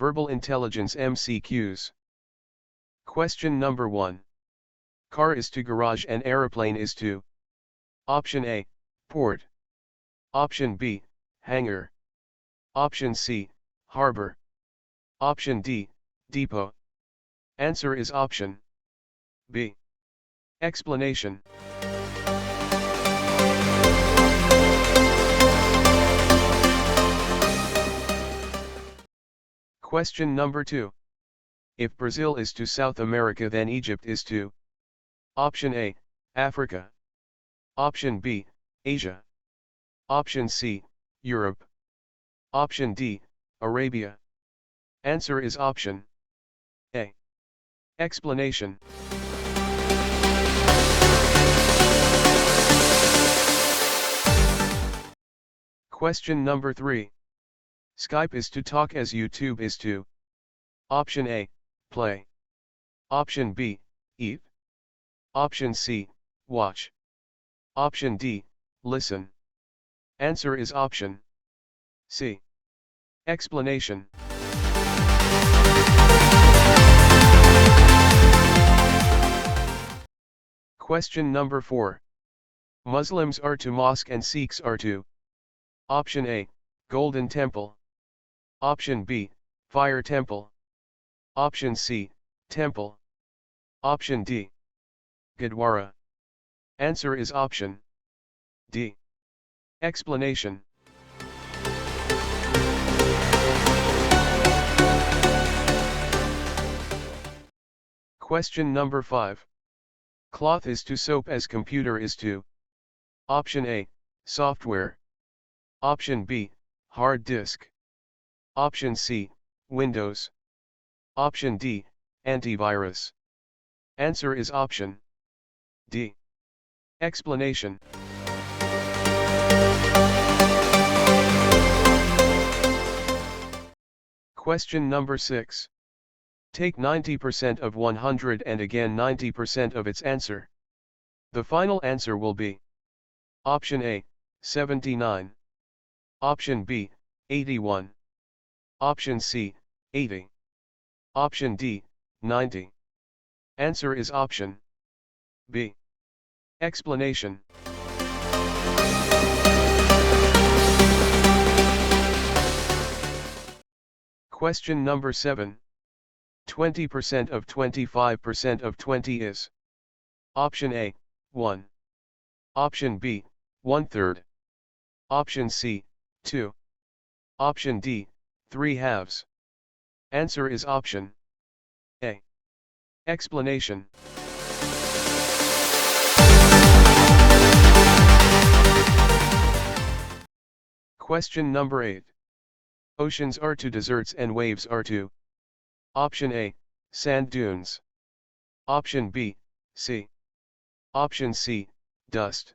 Verbal Intelligence MCQs. Question number 1. Car is to garage and aeroplane is to. Option A, port. Option B, hangar. Option C, harbor. Option D, depot. Answer is option B. Explanation. Question number 2. If Brazil is to South America, then Egypt is to. Option A, Africa. Option B, Asia. Option C, Europe. Option D, Arabia. Answer is option A. Explanation. Question number 3. Skype is to talk as YouTube is to. Option A, play. Option B, eat. Option C, watch. Option D, listen. Answer is option C. Explanation. Question number 4. Muslims are to mosque and Sikhs are to. Option A, Golden Temple. Option B, Fire Temple. Option C, Temple. Option D, Gurdwara. Answer is option D. Explanation. Question number 5. Cloth is to soap as computer is to. Option A, software. Option B, hard disk. Option C, Windows. Option D, antivirus. Answer is option D. Explanation. Question number 6. Take 90% of 100 and again 90% of its answer. The final answer will be option A, 79. Option B, 81. Option C, 80. Option D, 90. Answer is option B. Explanation. Question number 7. 20% of 25% of 20 is. Option A, 1. Option B, 1/3. Option C, 2. Option D, 3/2. Answer is option A. Explanation. Question number 8. Oceans are to deserts and waves are to. Option A, sand dunes. Option B, sea. Option C, dust.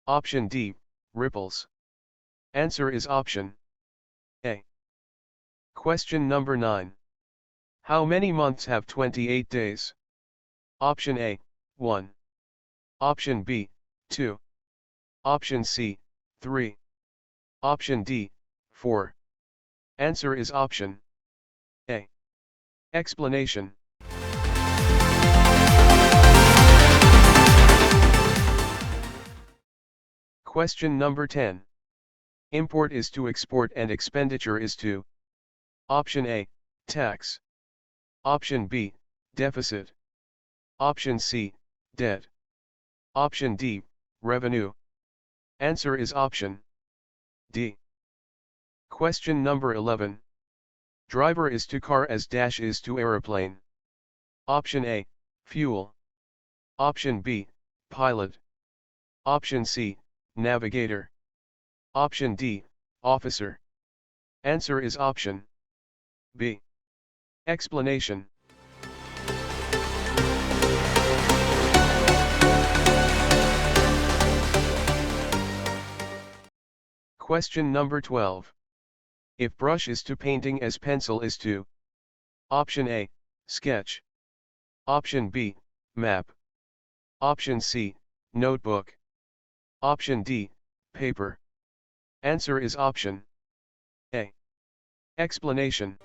Option D, ripples. Answer is option A. Question number 9. How many months have 28 days? Option A, 1. Option B, 2. Option C, 3. Option D, 4. Answer is option A. Explanation. Question number 10. Import is to export and expenditure is to. Option A, tax. Option B, deficit. Option C, debt. Option D, revenue. Answer is option D. Question number 11. Driver is to car as dash is to aeroplane. Option A, fuel. Option B, pilot. Option C, navigator. Option D, officer. Answer is option B. Explanation. Question number 12. If brush is to painting as pencil is to. Option A, sketch. Option B, map. Option C, notebook. Option D, paper. Answer is option A. Explanation.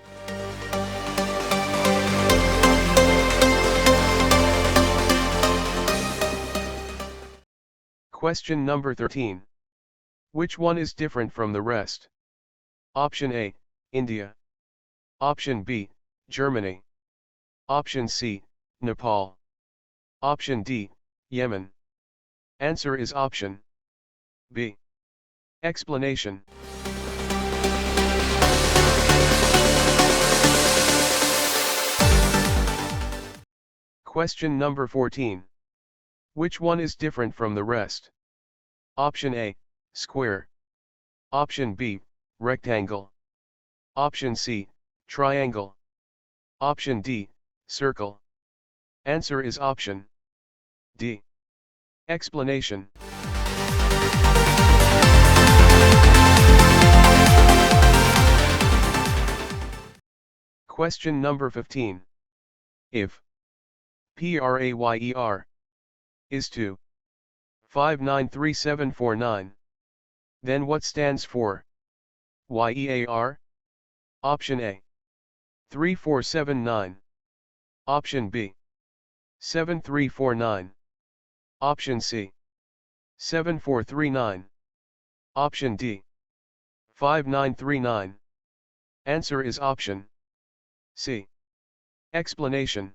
Question number 13. Which one is different from the rest? Option A, India. Option B, Germany. Option C, Nepal. Option D, Yemen. Answer is option B. Explanation. Question number 14. Which one is different from the rest? Option A, square. Option B, rectangle. Option C, triangle. Option D, circle. Answer is option D. Explanation. Question number 15. If PRAYER is to 593749, then what stands for YEAR? Option A, 3479. Option B, 7349. Option C, 7439. Option D, 5939. Answer is option C. Explanation.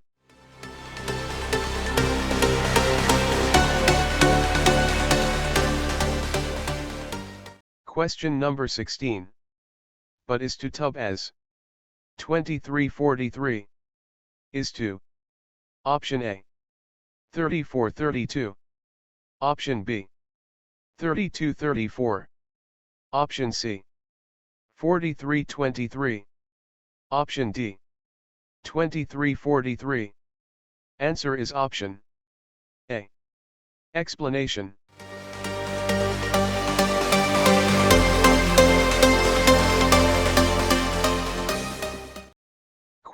Question number 16. But is to tub as 2343 is to option A, 3432. Option B, 3234. Option C, 4323. Option D, 2343. Answer is option A. Explanation.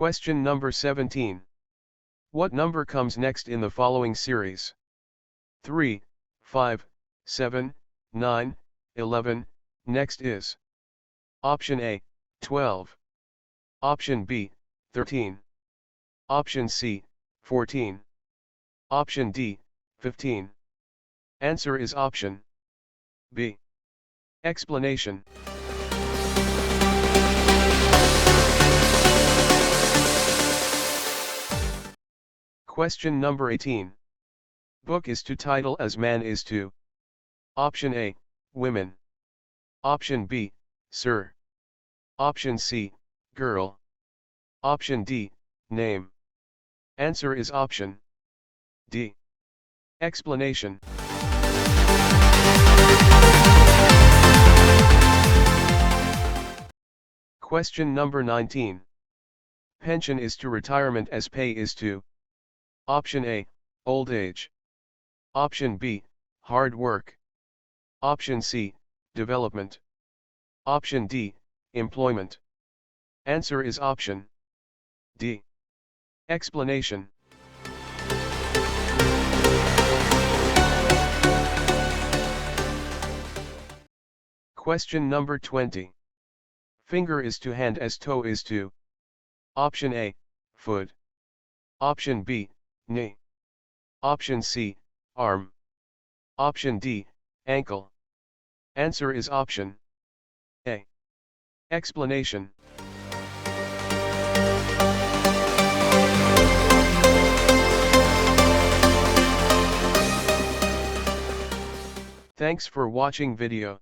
Question number 17. What number comes next in the following series? 3, 5, 7, 9, 11, next is option A, 12. Option B, 13. Option C, 14. Option D, 15. Answer is option B. Explanation. Question number 18. Book is to title as man is to. Option A, women. Option B, sir. Option C, girl. Option D, name. Answer is option D. Explanation. Question number 19. Pension is to retirement as pay is to. Option A, old age. Option B, hard work. Option C, development. Option D, employment. Answer is option D. Explanation. Question number 20. Finger is to hand as toe is to. Option A, foot. Option B, knee. Option C, arm. Option D, ankle. Answer is option A. Explanation. Thanks for watching video.